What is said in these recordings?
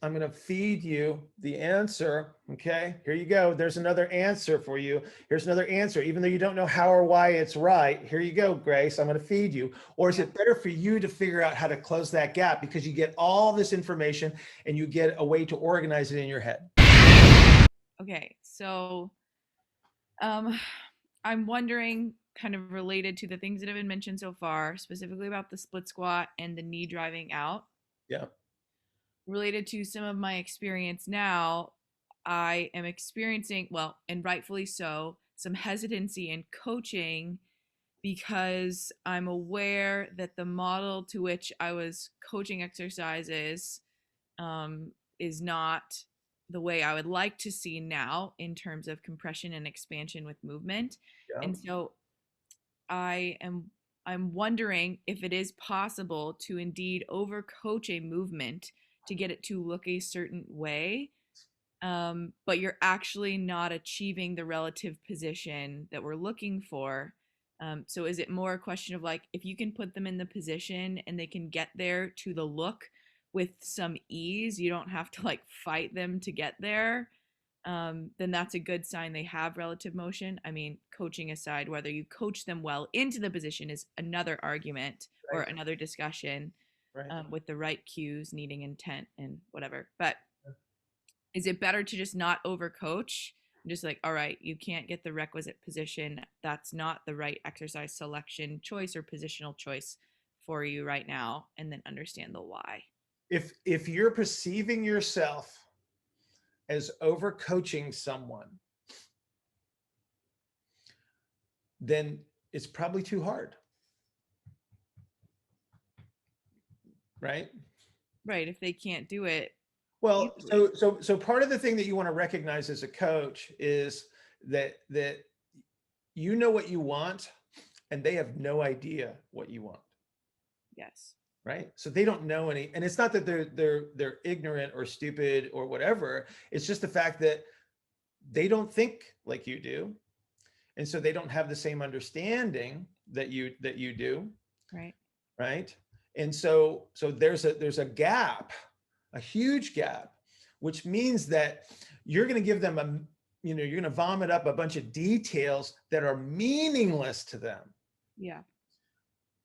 I'm going to feed you the answer. Okay, here you go. There's another answer for you. Here's another answer. Even though you don't know how or why it's right, here you go, Grace. I'm going to feed you. Or is Yeah. it better for you to figure out how to close that gap because you get all this information and you get a way to organize it in your head? Okay. So, um, I'm wondering, kind of related to the things that have been mentioned so far, specifically about the split squat and the knee driving out, Yeah. related to some of my experience now, I am experiencing, well, and rightfully so, some hesitancy in coaching because I'm aware that the model to which I was coaching exercises um, is not the way I would like to see now in terms of compression and expansion with movement. Yeah. And so I am I'm wondering if it is possible to indeed overcoach a movement to get it to look a certain way, but you're actually not achieving the relative position that we're looking for. So is it more a question of like if you can put them in the position and they can get there to the look with some ease, you don't have to like fight them to get there, then that's a good sign they have relative motion. I mean, coaching aside, whether you coach them well into the position is another argument or Right. another discussion, Right. with the right cues, needing intent, and whatever. But is it better to just not overcoach? Just like, all right, you can't get the requisite position. That's not the right exercise selection choice or positional choice for you right now, and then understand the why. If you're perceiving yourself as overcoaching someone, then it's probably too hard, right? Right. If they can't do it Well, easily. so part of the thing that you want to recognize as a coach is that you know what you want and they have no idea what you want, Yes. right? So they don't know any, and it's not that they're ignorant or stupid or whatever. It's just the fact that they don't think like you do, and so they don't have the same understanding that you do, Right. right? And so there's a gap, a huge gap, which means that you're going to give them you're going to vomit up a bunch of details that are meaningless to them. Yeah.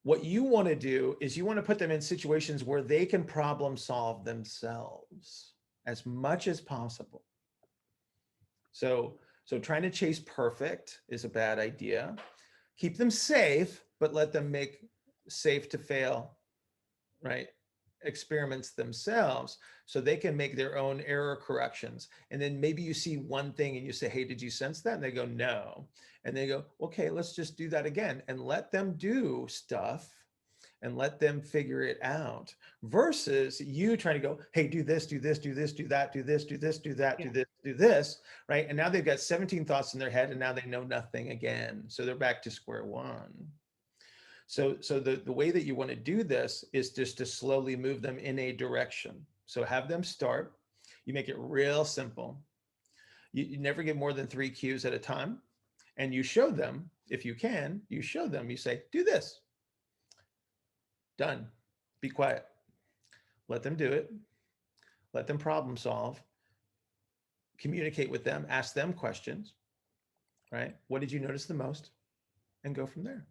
What you want to do is you want to put them in situations where they can problem solve themselves as much as possible. So trying to chase perfect is a bad idea. Keep them safe, but let them make safe to fail, right, experiments themselves so they can make their own error corrections. And then maybe you see one thing and you say, hey, did you sense that? And they go, no. And they go, okay, let's just do that again, and let them do stuff and let them figure it out, versus you trying to go, hey, do this, do this, do this, do that, do this, do this, do that, Yeah. do this, do this, right? And now they've got 17 thoughts in their head and now they know nothing again. So they're back to square one. So the way that you want to do this is just to slowly move them in a direction. So have them start. You make it real simple. You never get more than 3 cues at a time. And you show them, if you can, you show them, you say, do this. Done. Be quiet. Let them do it. Let them problem solve. Communicate with them. Ask them questions, right? What did you notice the most? And go from there.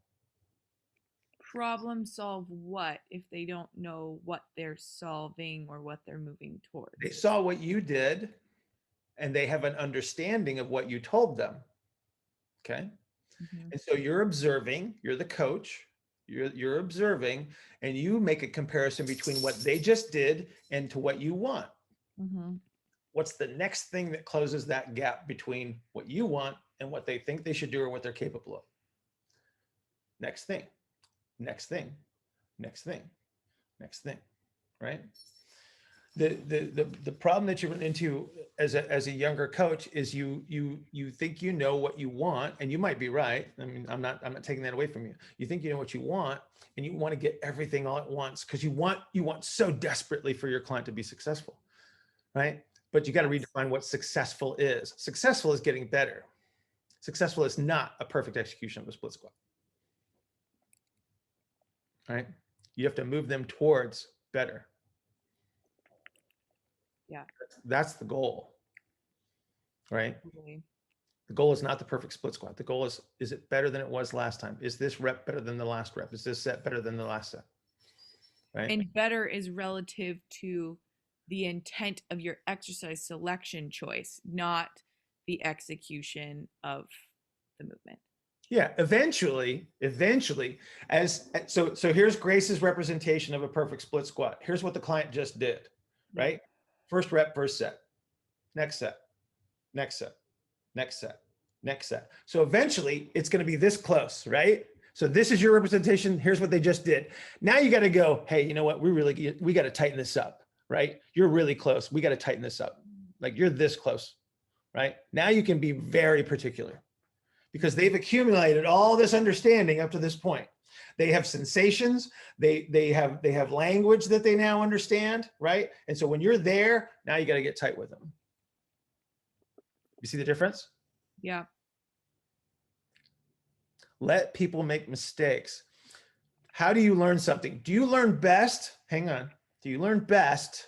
Problem solve what if they don't know what they're solving or what they're moving They towards? saw what you did and they have an understanding of what you told them. Okay. Mm-hmm. And so you're observing, you're the coach, you're observing, and you make a comparison between what they just did and to what you want. Mm-hmm. What's the next thing that closes that gap between what you want and what they think they should do or what they're capable of? Next thing, next thing, next thing, next thing, right? The problem that you run into as a younger coach is you think you know what you want, and you might be right. I mean, I'm not taking that away from you. You think you know what you want, and you want to get everything all at once because you want so desperately for your client to be successful, right? But you got to Yes. redefine what successful is. Successful is getting better. Successful is not a perfect execution of a split squat, right? You have to move them towards better. Yeah. That's the goal, right? Totally. The goal is not the perfect split squat. The goal is it better than it was last time? Is this rep better than the last rep? Is this set better than the last set? Right? And better is relative to the intent of your exercise selection choice, not the execution of the movement. Yeah, eventually, so here's Grace's representation of a perfect split squat. Here's what the client just did, Yeah. right? First rep, first set, next set, next set, next set, next set. So eventually it's going to be this close, right? So this is your representation. Here's what they just did. Now you got to go, hey, you know what? We got to tighten this up, right? You're really close. We got to tighten this up. Like you're this close, right? Now you can be very particular because they've accumulated all this understanding up to this point. They have sensations, they have language that they now understand, right? And so when you're there, now you got to get tight with them. You see the difference? Yeah. Let people make mistakes. How do you learn something? Do you learn best? Hang on. Do you learn best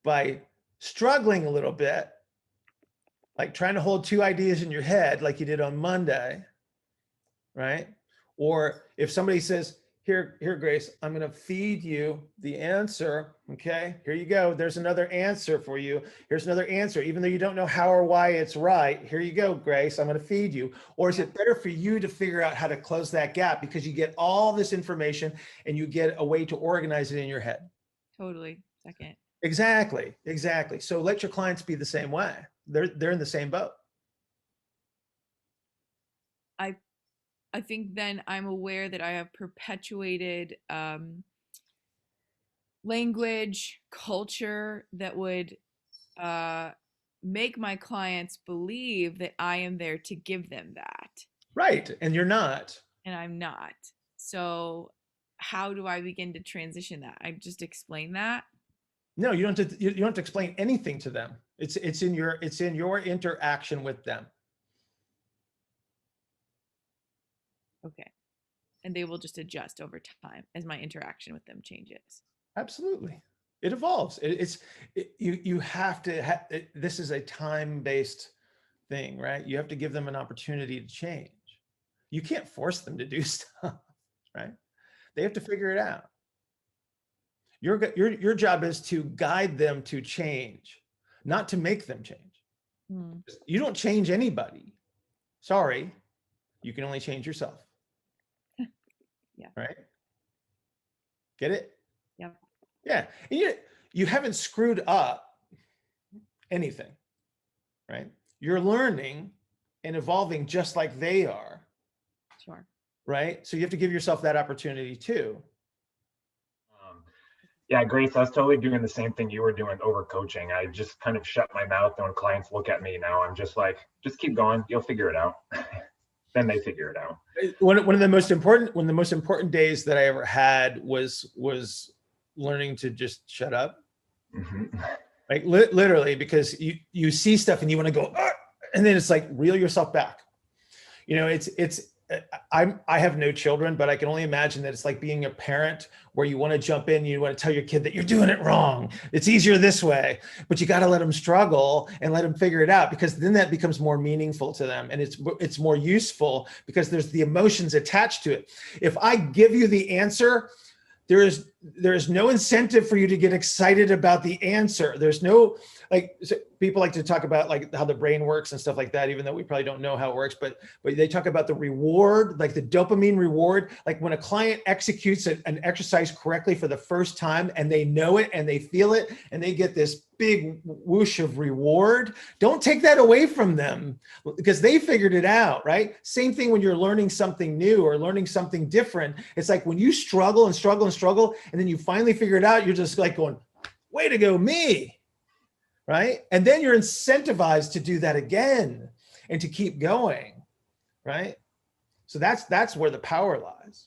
by struggling a little bit, like trying to hold two ideas in your head like you did on Monday, right? Or if somebody says, here, Grace, I'm going to feed you the answer. Okay, here you go. There's another answer for you. Here's another answer. Even though you don't know how or why it's right, here you go, Grace, I'm going to feed you. Or is it better for you to figure out how to close that gap because you get all this information and you get a way to organize it in your head? Totally. Second. Exactly. So let your clients be the same way. They're in the same boat. I think then I'm aware that I have perpetuated language, culture that would make my clients believe that I am there to give them that. Right. And you're not. And I'm not. So how do I begin to transition that? I just explain that. No, you don't have to explain anything to them. It's in your interaction with them. Okay. And they will just adjust over time as my interaction with them changes. Absolutely. It evolves. You have to this is a time-based thing, right? You have to give them an opportunity to change. You can't force them to do stuff, right? They have to figure it out. Your job is to guide them to change, not to make them change. You don't change anybody. Sorry, you can only change yourself. Yeah. Right? Get it? Yep. Yeah. And you haven't screwed up anything, right? You're learning and evolving just like they are. Sure. Right? So you have to give yourself that opportunity too. Yeah, Grace, I was totally doing the same thing you were doing, over coaching. I just kind of shut my mouth, and when clients look at me now, I'm just like, just keep going. You'll figure it out. Then they figure it out. One of the most important days that I ever had was learning to just shut up. Mm-hmm. Like literally, because you see stuff and you want to go, and then it's like, reel yourself back. You know, I have no children, but I can only imagine that it's like being a parent where you want to jump in, you want to tell your kid that you're doing it wrong. It's easier this way, but you got to let them struggle and let them figure it out, because then that becomes more meaningful to them. And it's more useful because there's the emotions attached to it. If I give you the answer, there is no incentive for you to get excited about the answer. There's no, like, so people like to talk about like how the brain works and stuff like that, even though we probably don't know how it works, but they talk about the reward, like the dopamine reward. Like when a client executes an exercise correctly for the first time and they know it and they feel it and they get this big whoosh of reward, don't take that away from them because they figured it out, right? Same thing when you're learning something new or learning something different. It's like when you struggle and struggle and struggle, and then you finally figure it out, you're just like going, way to go, me. Right? And then you're incentivized to do that again and to keep going, right? So that's where the power lies.